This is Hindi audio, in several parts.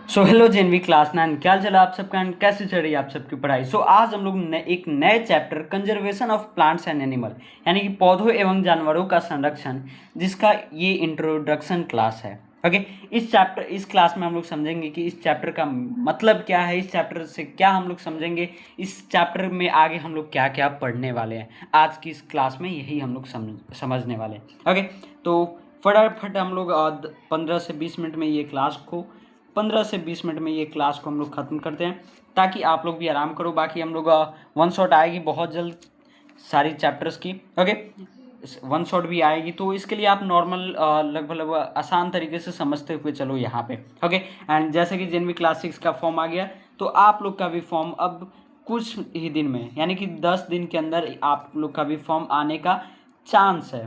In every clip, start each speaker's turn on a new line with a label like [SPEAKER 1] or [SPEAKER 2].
[SPEAKER 1] सो हेलो जेनवी क्लास 9, क्या चला आप सबका and कैसे चल रही है आप सबकी पढ़ाई। आज हम लोग एक नए chapter conservation of plants and animal यानी कि पौधों एवं जानवरों का संरक्षण, जिसका ये इंट्रोडक्शन क्लास है। ओके, इस क्लास में हम लोग समझेंगे कि इस चैप्टर का मतलब क्या है, इस चैप्टर से क्या हम लोग समझेंगे, इस चैप्टर में आगे हम लोग क्या क्या पढ़ने वाले हैं। आज की इस क्लास में यही हम लोग समझने वाले हैं। ओके, तो फटाफट हम लोग 15 से 20 मिनट में ये क्लास को 15 से 20 मिनट में ये क्लास को हम लोग ख़त्म करते हैं, ताकि आप लोग भी आराम करो। बाकी हम लोग वन शॉट आएगी बहुत जल्द सारी चैप्टर्स की। ओके, वन शॉट भी आएगी, तो इसके लिए आप नॉर्मल लगभग आसान तरीके से समझते हुए चलो यहाँ पे। ओके, एंड जैसे कि जेनवी क्लास 6 का फॉर्म आ गया, तो आप लोग का भी फॉर्म अब कुछ ही दिन में यानी कि 10 दिन के अंदर आप लोग का भी फॉर्म आने का चांस है।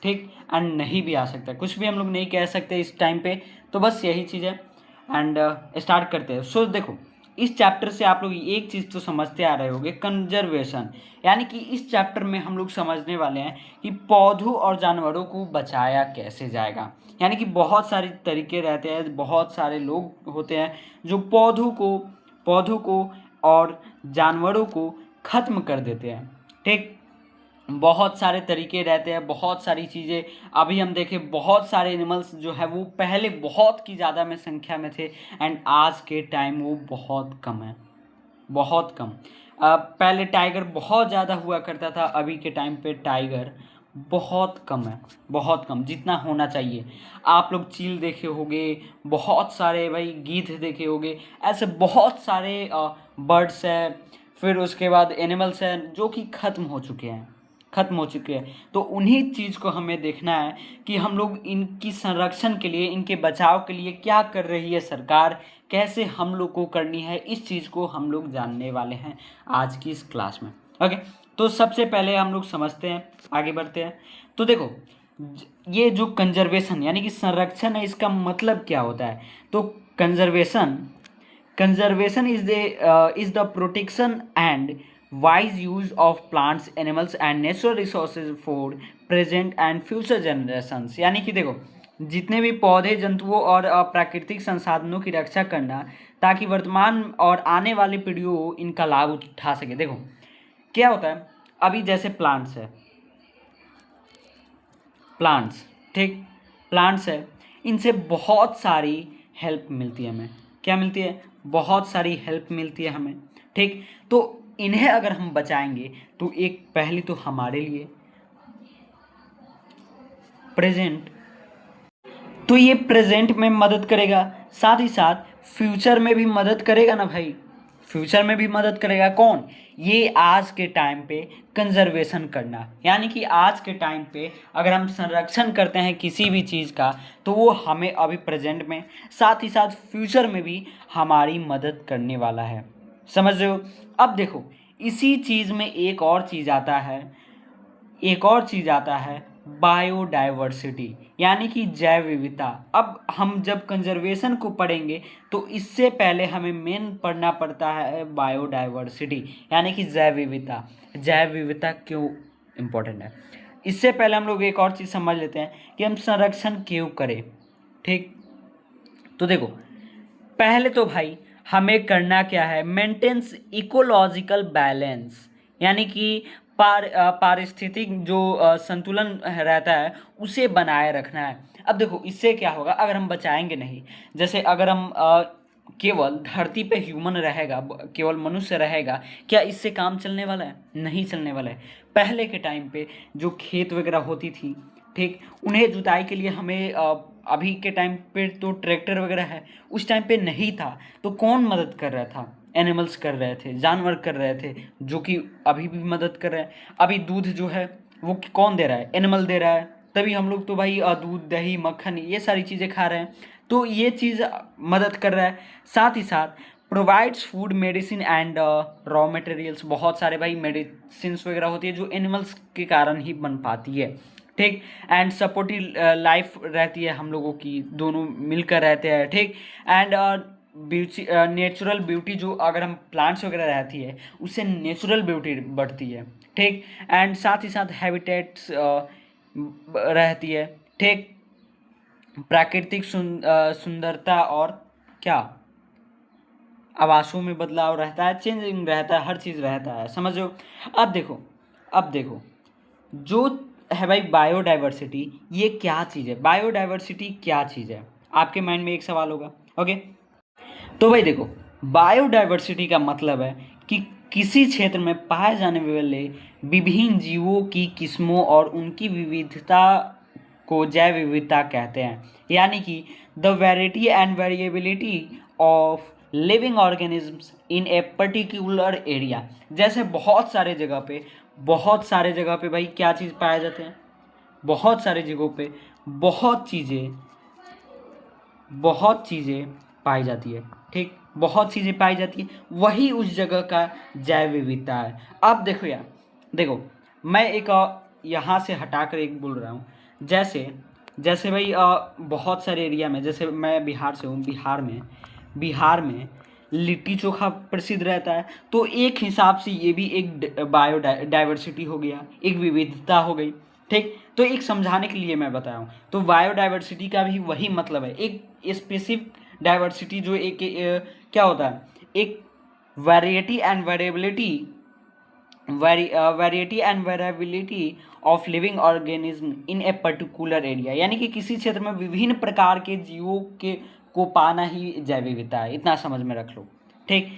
[SPEAKER 1] ठीक, एंड नहीं भी आ सकता, कुछ भी हम लोग नहीं कह सकते इस टाइम पे, तो बस यही चीज़ है। एंड स्टार्ट करते हैं। सो देखो, इस चैप्टर से आप लोग एक चीज़ तो समझते आ रहे होंगे, कंजर्वेशन, यानी कि इस चैप्टर में हम लोग समझने वाले हैं कि पौधों और जानवरों को बचाया कैसे जाएगा। यानी कि बहुत सारे तरीके रहते हैं, बहुत सारे लोग होते हैं जो पौधों को और जानवरों को ख़त्म कर देते हैं। ठीक, बहुत सारे तरीके रहते हैं, बहुत सारी चीज़ें। अभी हम देखें, बहुत सारे एनिमल्स जो है वो पहले बहुत की ज़्यादा में संख्या में थे, एंड आज के टाइम वो बहुत कम है, बहुत कम। पहले टाइगर बहुत ज़्यादा हुआ करता था, अभी के टाइम पे टाइगर बहुत कम है, बहुत कम, जितना होना चाहिए। आप लोग चील देखे होंगे, बहुत सारे भाई गीध देखे होंगे, ऐसे बहुत सारे बर्ड्स हैं, फिर उसके बाद एनिमल्स हैं जो कि ख़त्म हो चुके हैं। तो उन्हीं चीज़ को हमें देखना है कि हम लोग इनकी संरक्षण के लिए, इनके बचाव के लिए क्या कर रही है सरकार, कैसे हम लोग को करनी है, इस चीज़ को हम लोग जानने वाले हैं आज की इस क्लास में। ओके, तो सबसे पहले हम लोग समझते हैं, आगे बढ़ते हैं। तो देखो, ये जो कंजर्वेशन यानी कि संरक्षण है, इसका मतलब क्या होता है। तो conservation is the protection and wise use of plants, animals and natural resources for present and future generations। यानी कि देखो, जितने भी पौधे, जंतुओं और प्राकृतिक संसाधनों की रक्षा करना, ताकि वर्तमान और आने वाली पीढ़ियों इनका लाभ उठा सके। देखो क्या होता है, अभी जैसे प्लांट्स, ठीक, प्लांट्स है, इनसे बहुत सारी हेल्प मिलती है हमें। क्या मिलती है? बहुत सारी हेल्प मिलती है हमें। ठीक, तो इन्हें अगर हम बचाएंगे तो एक पहली तो हमारे लिए प्रेजेंट, तो ये प्रेजेंट में मदद करेगा, साथ ही साथ फ्यूचर में भी मदद करेगा ना भाई। फ्यूचर में भी मदद करेगा कौन? ये आज के टाइम पे कंजर्वेशन करना, यानी कि आज के टाइम पे अगर हम संरक्षण करते हैं किसी भी चीज़ का, तो वो हमें अभी प्रेजेंट में, साथ ही साथ फ्यूचर में भी हमारी मदद करने वाला है। समझ रहे हो? अब देखो, इसी चीज़ में एक और चीज़ आता है बायोडाइवर्सिटी, यानी कि जैव विविधता। अब हम जब कंजर्वेशन को पढ़ेंगे तो इससे पहले हमें मेन पढ़ना पड़ता है बायोडाइवर्सिटी, यानी कि जैव विविधता। जैव विविधता क्यों इम्पोर्टेंट है, इससे पहले हम लोग एक और चीज़ समझ लेते हैं कि हम संरक्षण क्यों करें। ठीक, तो देखो, पहले तो भाई हमें करना क्या है, मेंटेन्स इकोलॉजिकल बैलेंस, यानी कि पारिस्थितिक जो संतुलन रहता है उसे बनाए रखना है। अब देखो, इससे क्या होगा अगर हम बचाएंगे नहीं। जैसे अगर हम केवल धरती पे ह्यूमन रहेगा, केवल मनुष्य रहेगा, क्या इससे काम चलने वाला है? नहीं चलने वाला है। पहले के टाइम पे जो खेत वगैरह होती थी, ठीक, उन्हें जुताई के लिए हमें अभी के टाइम पे तो ट्रैक्टर वगैरह है, उस टाइम पे नहीं था। तो कौन मदद कर रहा था? एनिमल्स कर रहे थे, जानवर कर रहे थे, जो कि अभी भी मदद कर रहे हैं। अभी दूध जो है वो कौन दे रहा है? एनिमल दे रहा है, तभी हम लोग तो भाई दूध, दही, मक्खन, ये सारी चीज़ें खा रहे हैं। तो ये चीज़ मदद कर रहा है। साथ ही साथ provides food, medicine and raw materials. बहुत सारे भाई मेडिसिन वगैरह होती है जो एनिमल्स के कारण ही बन पाती है। ठीक, एंड सपोर्टिव लाइफ रहती है हम लोगों की, दोनों मिलकर रहते हैं। ठीक, एंड ब्यूटी, नेचुरल ब्यूटी, जो अगर हम प्लांट्स वगैरह रहती है उससे नेचुरल ब्यूटी बढ़ती है। ठीक, एंड साथ ही साथ हैबिटेट्स रहती है। ठीक, प्राकृतिक सुंदरता और क्या, आवासों में बदलाव रहता है, चेंजिंग रहता है, हर चीज़ रहता है, समझो। अब देखो जो है भाई बायोडाइवर्सिटी, ये क्या चीज़ है? बायोडाइवर्सिटी क्या चीज़ है? आपके माइंड में एक सवाल होगा। ओके, तो भाई देखो, बायोडाइवर्सिटी का मतलब है कि किसी क्षेत्र में पाए जाने वाले विभिन्न जीवों की किस्मों और उनकी विविधता को जैव विविधता कहते हैं। यानी कि the variety and variability of living organisms in a particular area. जैसे बहुत सारे जगह पे भाई क्या चीज़ पाए जाते हैं? बहुत सारे जगहों पे बहुत चीज़ें पाई जाती है, ठीक, बहुत चीज़ें पाई जाती है, वही उस जगह का जैव विविधता है। अब देखो यार, देखो मैं एक यहाँ से हटाकर एक बोल रहा हूँ, जैसे भाई बहुत सारे एरिया में, जैसे मैं बिहार से हूँ, बिहार में लिट्टी चोखा प्रसिद्ध रहता है, तो एक हिसाब से ये भी एक बायोडाइवर्सिटी हो गया, एक विविधता हो गई, ठीक। तो एक समझाने के लिए मैं बताया हूँ, तो बायोडाइवर्सिटी का भी वही मतलब है, एक स्पेसिफिक डाइवर्सिटी, जो एक क्या होता है, एक variety and variability of living organism in a particular area. यानी कि किसी क्षेत्र में विभिन्न प्रकार के जीवों के को पाना ही जैव विविधता है, इतना समझ में रख लो, ठीक।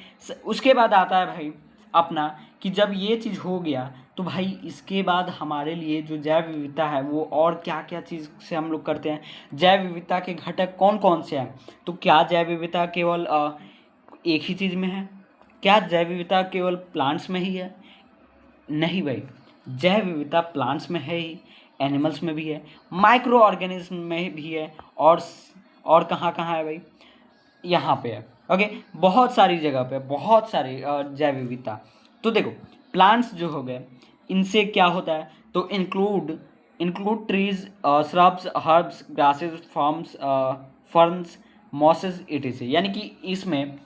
[SPEAKER 1] उसके बाद आता है भाई अपना कि जब ये चीज़ हो गया तो भाई इसके बाद हमारे लिए जो जैव विविधता है वो और क्या क्या चीज़ से हम लोग करते हैं, जैव विविधता के घटक कौन कौन से हैं? तो क्या जैव विविधता केवल एक ही चीज़ में है? क्या जैव विविधता केवल प्लांट्स में ही है? नहीं भाई, जैव विविधता प्लांट्स में है ही, एनिमल्स में भी है, माइक्रो ऑर्गेनिज्म में भी है, और कहाँ कहाँ है भाई? यहाँ पे है। ओके, बहुत सारी जगह पे, बहुत सारी जैव विविधता। तो देखो प्लांट्स जो हो गए, इनसे क्या होता है? तो include trees, shrubs, herbs, grasses, ferns, mosses, etc.. यानी कि इसमें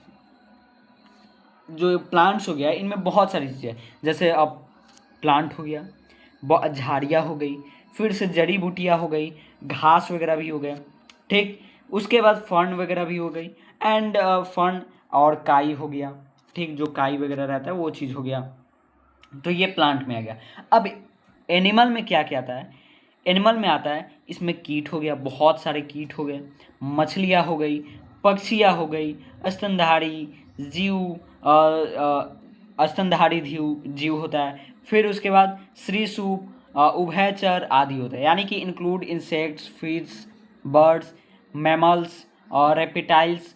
[SPEAKER 1] जो प्लांट्स हो गया, इनमें बहुत सारी चीज़ें, जैसे अब प्लांट हो गया, झाड़ियाँ हो गई, फिर से जड़ी बूटियाँ हो गई, घास वगैरह भी हो गया, ठीक। उसके बाद फर्न वगैरह भी हो गई, एंड फर्न और काई हो गया, ठीक, जो काई वगैरह रहता है वो चीज़ हो गया। तो ये प्लांट में आ गया। अब एनिमल में क्या क्या आता है? एनिमल में आता है, इसमें कीट हो गया, बहुत सारे कीट हो गए, मछलियाँ हो गई, पक्षियाँ हो गई, स्तनधारी जीव, स्तनधारी जीव होता है। फिर उसके बाद सरीसृप, उभयचर आदि होता है। यानी कि include insects, fish, birds, mammals और रेप्टाइल्स,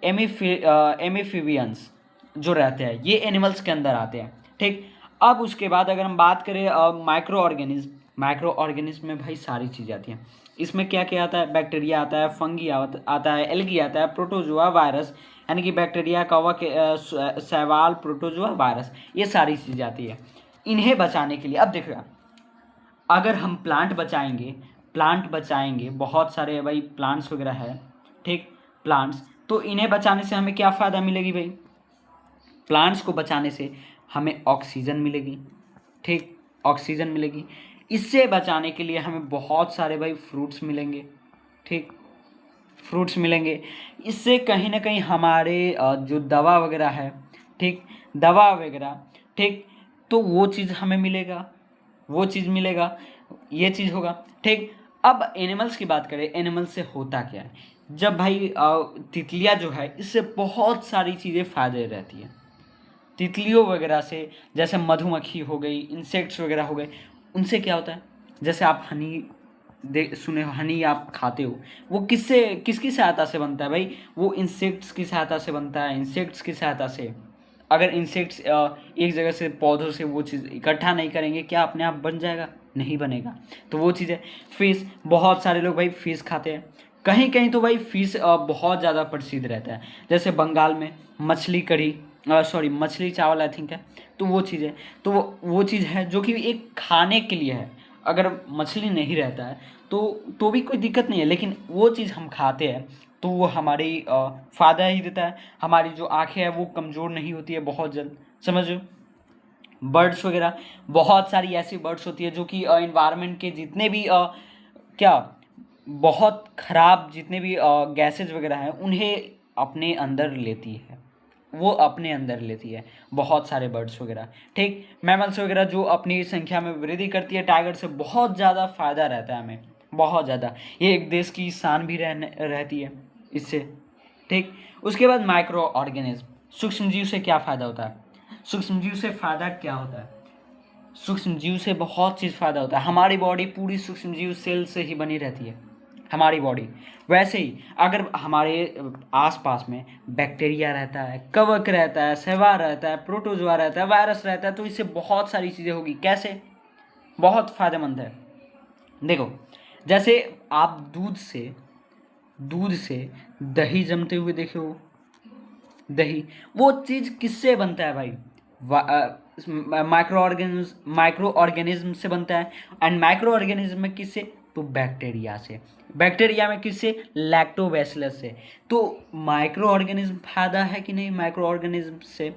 [SPEAKER 1] एमिफिबियंस जो रहते हैं, ये एनिमल्स के अंदर आते हैं, ठीक। अब उसके बाद अगर हम बात करें माइक्रो ऑर्गेनिज्म में भाई सारी चीज़ें आती हैं। इसमें क्या क्या आता है? बैक्टीरिया आता है, फंगी आता है, एल्गी आता है, प्रोटोजोआ, वायरस, यानी कि बैक्टीरिया, कवक, शैवाल, प्रोटोजोआ, वायरस, ये सारी चीज़ें आती है। इन्हें बचाने के लिए अब देखो यार, अगर हम प्लांट बचाएंगे, बहुत सारे भाई प्लांट्स वगैरह है, ठीक, प्लांट्स, तो इन्हें बचाने से हमें क्या फ़ायदा मिलेगी भाई? प्लांट्स को बचाने से हमें ऑक्सीजन मिलेगी, ठीक, ऑक्सीजन मिलेगी। इससे बचाने के लिए हमें बहुत सारे भाई फ्रूट्स मिलेंगे, ठीक, फ्रूट्स मिलेंगे। इससे कहीं ना कहीं हमारे जो दवा वगैरह है, ठीक, दवा वगैरह, ठीक, तो वो चीज़ हमें मिलेगा, ये चीज़ होगा, ठीक। अब एनिमल्स की बात करें, एनिमल्स से होता क्या है? जब भाई तितलियाँ जो है, इससे बहुत सारी चीज़ें फ़ायदे रहती है तितलियों वगैरह से, जैसे मधुमक्खी हो गई, इंसेक्ट्स वगैरह हो गए, उनसे क्या होता है? जैसे आप हनी आप खाते हो, वो किसकी सहायता से बनता है भाई? वो इंसेक्ट्स की सहायता से बनता है, इंसेक्ट्स की सहायता से। अगर इंसेक्ट्स एक जगह से, पौधों से वो चीज़ इकट्ठा नहीं करेंगे, क्या अपने आप बन जाएगा? नहीं बनेगा। तो वो चीज़ है। फिश, बहुत सारे लोग भाई फिश खाते हैं, कहीं कहीं तो भाई फिश बहुत ज़्यादा प्रसिद्ध रहता है, जैसे बंगाल में मछली कढ़ी, मछली चावल आई थिंक है, तो वो चीज़ है। तो वो चीज़ है जो कि एक खाने के लिए है। अगर मछली नहीं रहता है तो भी कोई दिक्कत नहीं है, लेकिन वो चीज़ हम खाते हैं तो वो हमारी फ़ायदा ही देता है। हमारी जो आँखें हैं वो कमज़ोर नहीं होती है बहुत जल्द, समझो। बर्ड्स वगैरह, बहुत सारी ऐसी बर्ड्स होती है जो कि इन्वायरमेंट के जितने भी क्या बहुत ख़राब जितने भी गैसेज वगैरह हैं उन्हें अपने अंदर लेती है, वो अपने अंदर लेती है, बहुत सारे बर्ड्स वगैरह, ठीक। मैमल्स वगैरह जो अपनी संख्या में वृद्धि करती है, टाइगर से बहुत ज़्यादा फायदा रहता है हमें, बहुत ज़्यादा। ये एक देश की शान भी रहती है इससे, ठीक। उसके बाद माइक्रो ऑर्गेनिज्म, सूक्ष्म जीव से क्या फ़ायदा होता है? सूक्ष्म जीव से फ़ायदा क्या होता है? सूक्ष्म जीव से बहुत चीज़ फ़ायदा होता है। हमारी बॉडी पूरी सूक्ष्म जीव सेल से ही बनी रहती है, हमारी बॉडी। वैसे ही अगर हमारे आसपास में बैक्टीरिया रहता है, कवक रहता है, शैवाल रहता है, प्रोटोजोआ रहता है, वायरस रहता है, तो इससे बहुत सारी चीज़ें होगी। कैसे? बहुत फ़ायदेमंद है। देखो, जैसे आप दूध से दही जमते हुए देखे हो, दही, वो चीज़ किससे बनता है भाई? माइक्रो ऑर्गेनिज्म से बनता है। एंड माइक्रो ऑर्गेनिज्म में किससे? तो बैक्टीरिया से। बैक्टीरिया में किससे? लैक्टोबैसिलस से। तो माइक्रो ऑर्गेनिज्म फायदा है कि नहीं माइक्रो ऑर्गेनिज्म से?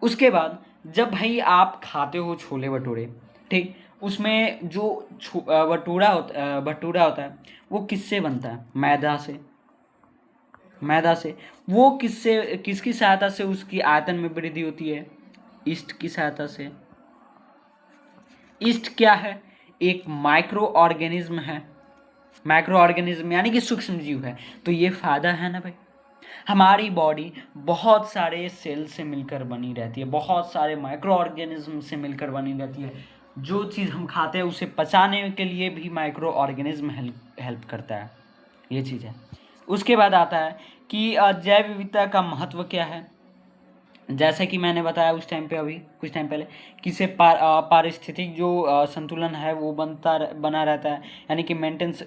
[SPEAKER 1] उसके बाद जब भाई आप खाते हो छोले भटूरे, ठीक, उसमें जो भटूरा होता है वो किससे बनता है? मैदा से। वो किसकी सहायता से उसकी आयतन में वृद्धि होती है? ईस्ट की सहायता से। ईस्ट क्या है? एक माइक्रो ऑर्गेनिज्म है। माइक्रो ऑर्गेनिज्म यानी कि सूक्ष्म जीव है। तो ये फायदा है ना भाई। हमारी बॉडी बहुत सारे सेल से मिलकर बनी रहती है, बहुत सारे माइक्रो ऑर्गेनिज्म से मिलकर बनी रहती है। जो चीज़ हम खाते हैं उसे पचाने के लिए भी माइक्रो ऑर्गेनिज्म हेल्प करता है, ये चीज़ है। उसके बाद आता है कि जैव विविधता का महत्व क्या है। जैसा कि मैंने बताया उस टाइम पे, अभी कुछ टाइम पहले, कि इससे पारिस्थितिक जो संतुलन है वो बना रहता है, यानी कि मेंटेनेंस,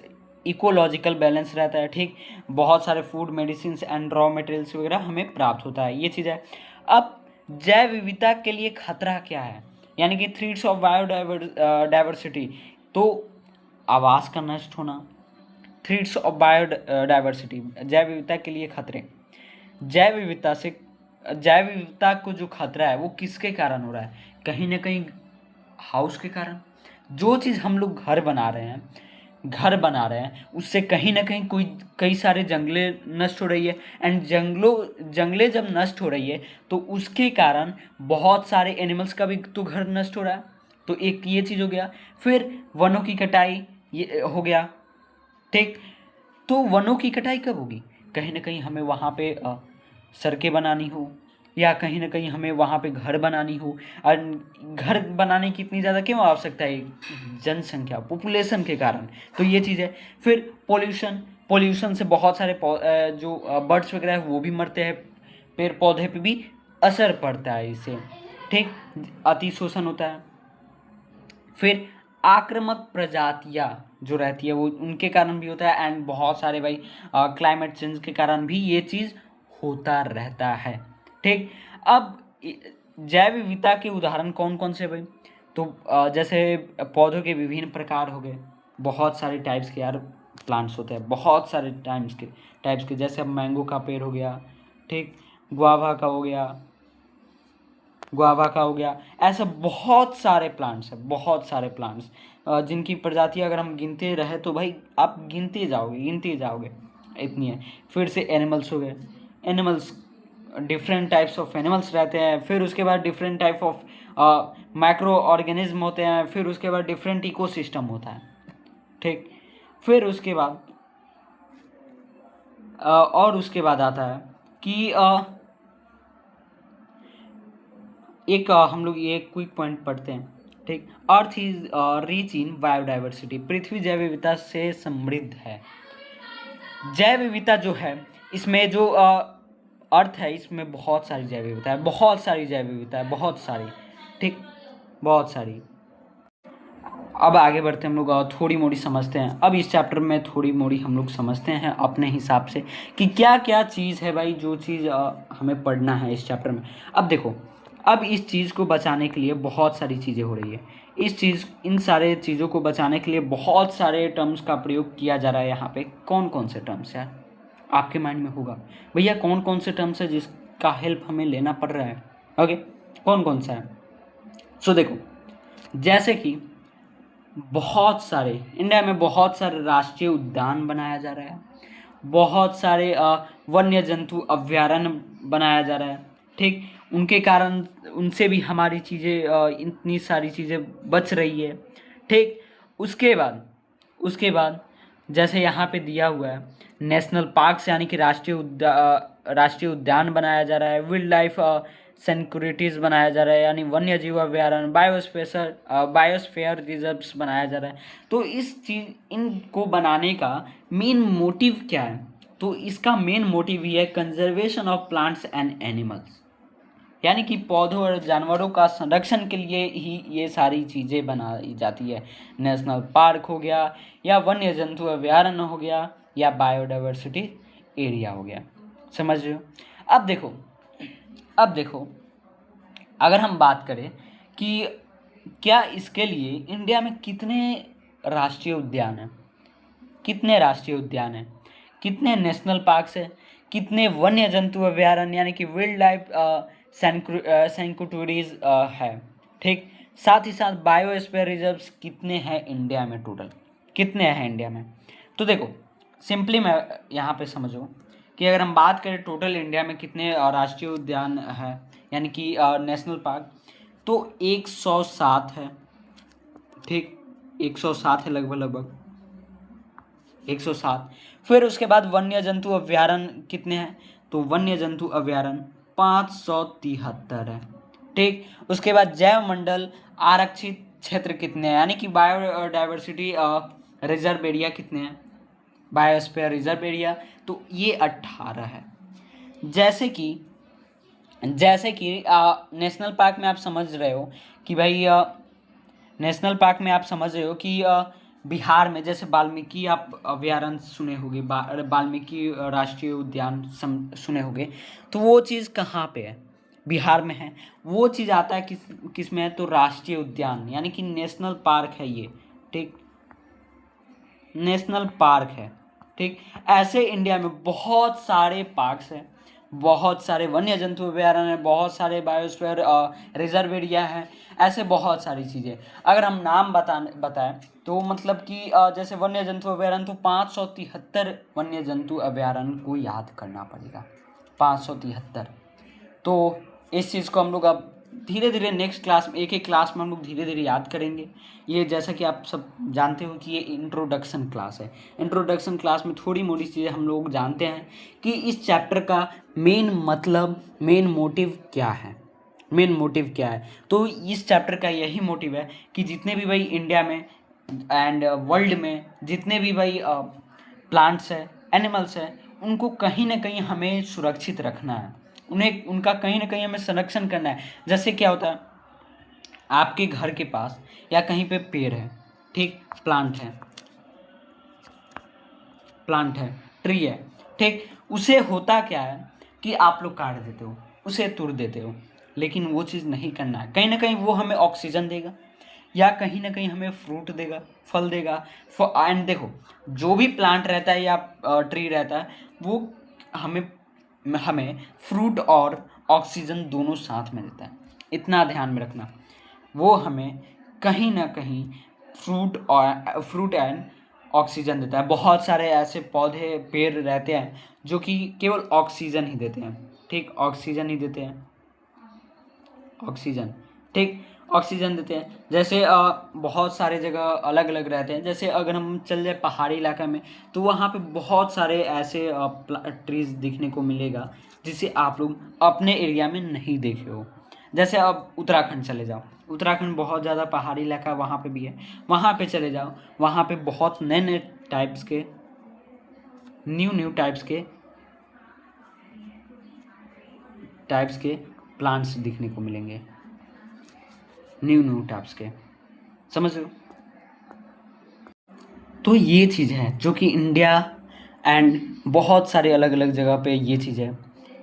[SPEAKER 1] इकोलॉजिकल बैलेंस रहता है, ठीक। बहुत सारे food, medicine and raw materials वगैरह हमें प्राप्त होता है, ये चीज़ है। अब जैव विविधता के लिए खतरा क्या है, यानी कि थ्रेट्स ऑफ बायोडाइवर्सिटी, तो आवास का नष्ट होना, थ्रेट्स ऑफ बायोडाइवर्सिटी, जैव विविधता के लिए खतरे। जैव विविधता को जो खतरा है वो किसके कारण हो रहा है? कहीं ना कहीं हाउस के कारण। जो चीज़ हम लोग घर बना रहे हैं उससे कहीं ना कहीं कई सारे जंगले नष्ट हो रही है। एंड जंगले जब नष्ट हो रही है तो उसके कारण बहुत सारे एनिमल्स का भी तो घर नष्ट हो रहा है। तो एक ये चीज़ हो गया। फिर वनों की कटाई, ये हो गया, ठीक। तो वनों की कटाई कब होगी? कहीं ना कहीं हमें वहाँ पे सड़कें बनानी हो, या कहीं ना कहीं हमें वहाँ पे घर बनानी हो। और घर बनाने की इतनी ज़्यादा क्यों आवश्यकता है? जनसंख्या, पॉपुलेशन के कारण। तो ये चीज़ है। फिर पोल्यूशन से बहुत सारे जो बर्ड्स वगैरह है वो भी मरते हैं, पेड़ पौधे पे भी असर पड़ता है इससे, ठीक। अति शोषण होता है। फिर आक्रामक प्रजातियाँ जो रहती है वो उनके कारण भी होता है। एंड बहुत सारे भाई क्लाइमेट चेंज के कारण भी ये चीज़ होता रहता है, ठीक। अब जैव विविधता के उदाहरण कौन कौन से भाई? तो जैसे पौधों के विभिन्न प्रकार हो गए, बहुत सारे टाइप्स के यार प्लांट्स होते हैं, बहुत सारे टाइप्स के। जैसे अब मैंगो का पेड़ हो गया, ठीक, गुआवा का हो गया। ऐसे बहुत सारे प्लांट्स हैं, बहुत सारे प्लांट्स जिनकी प्रजातियाँ अगर हम गिनते रहे तो भाई आप गिनते जाओगे, इतनी है। फिर से एनिमल्स हो गए। Animals, different types of animals रहते हैं। फिर उसके बाद different type of micro organism होते हैं। फिर उसके बाद डिफरेंट इकोसिस्टम होता है, ठीक। फिर उसके बाद और उसके बाद आता है कि हम लोग ये क्विक पॉइंट पढ़ते हैं, ठीक। Earth is rich in biodiversity, पृथ्वी जैव विविधता से समृद्ध है। जैव विविधता जो है इसमें जो अर्थ है इसमें बहुत सारी जैव विविधता है, बहुत सारी, ठीक, बहुत सारी। अब आगे बढ़ते हम लोग थोड़ी मोड़ी समझते हैं। अब इस चैप्टर में थोड़ी मोड़ी हम लोग समझते हैं अपने हिसाब से कि क्या क्या चीज़ है भाई जो चीज़ हमें पढ़ना है इस चैप्टर में। अब देखो, अब इस चीज़ को बचाने के लिए बहुत सारी चीज़ें हो रही है। इन सारे चीज़ों को बचाने के लिए बहुत सारे टर्म्स का प्रयोग किया जा रहा है। यहाँ पे कौन कौन से टर्म्स यार आपके माइंड में होगा? भैया कौन कौन से टर्म्स है जिसका हेल्प हमें लेना पड़ रहा है? ओके, कौन कौन सा है? सो देखो, जैसे कि इंडिया में बहुत सारे राष्ट्रीय उद्यान बनाया जा रहा है, बहुत सारे वन्य जंतु अभ्यारण्य बनाया जा रहा है, ठीक, उनके कारण उनसे भी हमारी चीज़ें इतनी सारी चीज़ें बच रही है। ठीक, उसके बाद जैसे यहाँ पे दिया हुआ है नेशनल पार्क्स यानी कि राष्ट्रीय उद्यान बनाया जा रहा है, वाइल्ड लाइफ सेंक्युरिटीज़ बनाया जा रहा है यानी वन्य जीव अभ्यारण्य, बायोस्फीयर रिजर्व्स बनाया जा रहा है। तो इनको बनाने का मेन मोटिव क्या है? तो इसका मेन मोटिव ये है conservation of plants and animals, यानी कि पौधों और जानवरों का संरक्षण के लिए ही ये सारी चीज़ें बनाई जाती है। नेशनल पार्क हो गया या वन्य जंतु अभ्यारण्य हो गया या बायोडाइवर्सिटी एरिया हो गया। समझ रहे हो? अब देखो अगर हम बात करें कि क्या इसके लिए इंडिया में कितने राष्ट्रीय उद्यान हैं, कितने नेशनल पार्क्स हैं, कितने वन्य जंतु अभ्यारण्य यानी कि वाइल्ड लाइफ सेंक्चुरीज है। ठीक, साथ ही साथ बायोस्फीयर रिजर्व्स कितने हैं इंडिया में, टोटल कितने हैं इंडिया में? तो देखो सिंपली मैं यहाँ पे समझो कि अगर हम बात करें टोटल इंडिया में कितने राष्ट्रीय उद्यान है यानी कि नेशनल पार्क, तो 107 है। ठीक, 107 है लगभग 107। फिर उसके बाद वन्य जंतु अभ्यारण्य कितने हैं? तो वन्य जंतु अभ्यारण्य 573 है। ठीक, उसके बाद जैव मंडल आरक्षित क्षेत्र कितने हैं यानी कि बायोडाइवर्सिटी रिजर्व एरिया कितने हैं, बायोस्फीयर रिजर्व एरिया, तो ये 18 है। जैसे कि नेशनल पार्क में आप समझ रहे हो कि भाई नेशनल पार्क में आप समझ रहे हो कि बिहार में जैसे वाल्मीकि आप अभ्यारण्य सुने होंगे, वाल्मीकि राष्ट्रीय उद्यान सुने होंगे, तो वो चीज़ कहाँ पे है? बिहार में है। वो चीज़ आता है किस में है? तो राष्ट्रीय उद्यान यानी कि नेशनल पार्क है ये। ठीक, नेशनल पार्क है। ठीक, ऐसे इंडिया में बहुत सारे पार्क्स हैं, बहुत सारे वन्य जंतु अभ्यारण्य हैं, बहुत सारे बायोस्फीयर रिजर्व एरिया है, ऐसे बहुत सारी चीज़ें। अगर हम नाम बताएं तो मतलब कि जैसे वन्य जंतु अभ्यारण्य, तो 573 वन्य जंतु अभ्यारण्य को याद करना पड़ेगा, 573। तो इस चीज़ को हम लोग अब धीरे धीरे नेक्स्ट क्लास में, एक क्लास में हम लोग धीरे धीरे याद करेंगे। ये जैसा कि आप सब जानते हो कि ये इंट्रोडक्शन क्लास है। इंट्रोडक्शन क्लास में थोड़ी मोटी चीज़ें हम लोग जानते हैं कि इस चैप्टर का मेन मतलब, मेन मोटिव क्या है। तो इस चैप्टर का यही मोटिव है कि जितने भी भाई इंडिया में एंड वर्ल्ड में जितने भी भाई प्लांट्स है, एनिमल्स है, उनको कहीं ना कहीं हमें सुरक्षित रखना है, उनका कहीं ना कहीं हमें संरक्षण करना है। जैसे क्या होता है, आपके घर के पास या कहीं पे पेड़ है, ठीक, प्लांट है, ट्री है, ठीक, उसे होता क्या है कि आप लोग काट देते हो, उसे तोड़ देते हो, लेकिन वो चीज़ नहीं करना है। कहीं ना कहीं वो हमें ऑक्सीजन देगा या कहीं ना कहीं हमें फ्रूट देगा, फल देगा। एंड देखो, जो भी प्लांट रहता है या ट्री रहता है, वो हमें फ्रूट और ऑक्सीजन दोनों साथ में देता है। इतना ध्यान में रखना, वो हमें कहीं ना कहीं फ्रूट एंड ऑक्सीजन देता है। बहुत सारे ऐसे पौधे पेड़ रहते हैं जो कि केवल ऑक्सीजन ही देते हैं। ठीक, ऑक्सीजन ही देते हैं, ठीक, ऑक्सीजन देते हैं। जैसे बहुत सारे जगह अलग अलग रहते हैं। जैसे अगर हम चल जाए पहाड़ी इलाका में, तो वहाँ पे बहुत सारे ऐसे ट्रीज़ दिखने को मिलेगा जिसे आप लोग अपने एरिया में नहीं देखे हो। जैसे अब उत्तराखंड चले जाओ, उत्तराखंड बहुत ज़्यादा पहाड़ी इलाका वहाँ पे भी है, वहाँ पे चले जाओ, वहाँ पे बहुत नए टाइप्स के, न्यू टाइप्स के प्लांट्स दिखने को मिलेंगे, न्यू टाइप्स के। समझ लो, तो ये चीज़ है जो कि इंडिया एंड बहुत सारे अलग अलग जगह पे ये चीज़ है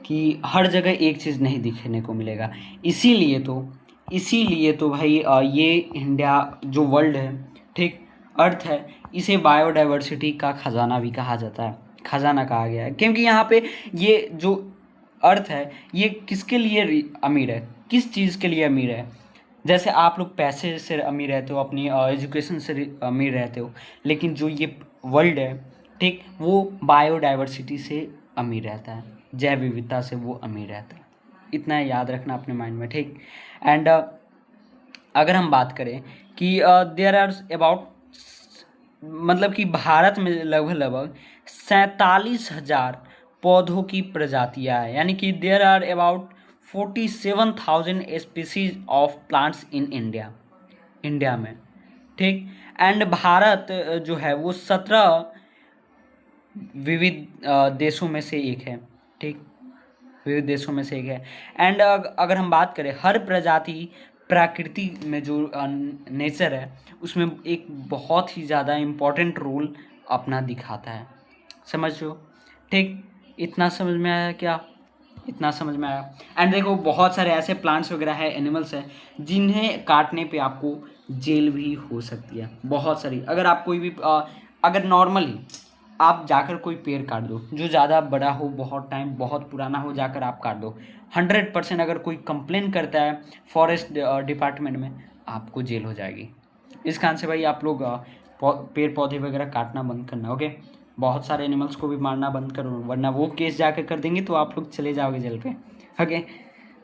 [SPEAKER 1] कि हर जगह एक चीज़ नहीं दिखने को मिलेगा। इसीलिए तो भाई ये इंडिया जो वर्ल्ड है, ठीक, अर्थ है, इसे बायोडाइवर्सिटी का खजाना भी कहा जाता है, खजाना कहा गया है, क्योंकि यहाँ पे ये जो अर्थ है ये किसके लिए अमीर है, किस चीज़ के लिए अमीर है। जैसे आप लोग पैसे से अमीर रहते हो, अपनी एजुकेशन से अमीर रहते हो, लेकिन जो ये वर्ल्ड है, ठीक, वो बायोडाइवर्सिटी से अमीर रहता है, जैव विविधता से वो अमीर रहता है। इतना याद रखना अपने माइंड में, ठीक। एंड अगर हम बात करें कि देयर आर अबाउट, मतलब कि भारत में लगभग 47,000 पौधों की प्रजातियां हैं, यानी कि there are about 47,000 species of plants in India, India में, ठीक। एंड भारत जो है वो 17 विविध देशों में से एक है, ठीक, विविध देशों में से एक है। एंड अगर हम बात करें हर प्रजाति प्रकृति में जो नेचर है उसमें एक बहुत ही ज़्यादा इम्पोर्टेंट रोल अपना दिखाता है, समझ लो, ठीक। इतना समझ में आया क्या? इतना समझ में आया। एंड देखो बहुत सारे ऐसे प्लांट्स वगैरह है, एनिमल्स हैं जिन्हें काटने पे आपको जेल भी हो सकती है, बहुत सारी। अगर आप कोई भी अगर नॉर्मली आप जाकर कोई पेड़ काट दो जो ज़्यादा बड़ा हो, बहुत टाइम बहुत पुराना हो, जाकर आप काट दो, 100% अगर कोई कंप्लेन करता है फॉरेस्ट डिपार्टमेंट में, आपको जेल हो जाएगी। इस कारण से भाई आप लोग पेड़ पौधे वगैरह काटना बंद करना, ओके। बहुत सारे एनिमल्स को भी मारना बंद करो, वरना वो केस जाकर कर देंगे तो आप लोग चले जाओगे जेल पे, ओके।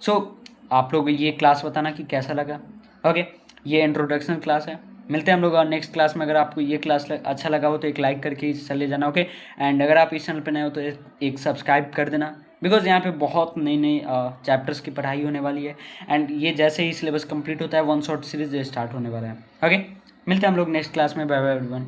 [SPEAKER 1] सो आप लोग ये क्लास बताना कि कैसा लगा, ओके। ये इंट्रोडक्शन क्लास है, मिलते हैं हम लोग नेक्स्ट क्लास में। अगर आपको ये क्लास अच्छा लगा हो तो एक लाइक करके चले जाना, ओके। एंड अगर आप इस चैनल पे नए हो तो एक सब्सक्राइब कर देना, बिकॉज यहाँ पे बहुत नई नई चैप्टर्स की पढ़ाई होने वाली है। एंड ये जैसे ही सिलेबस कंप्लीट होता है वन शॉट सीरीज स्टार्ट होने वाला है, ओके। मिलते हैं हम लोग नेक्स्ट क्लास में, बाय बाय एवरीवन।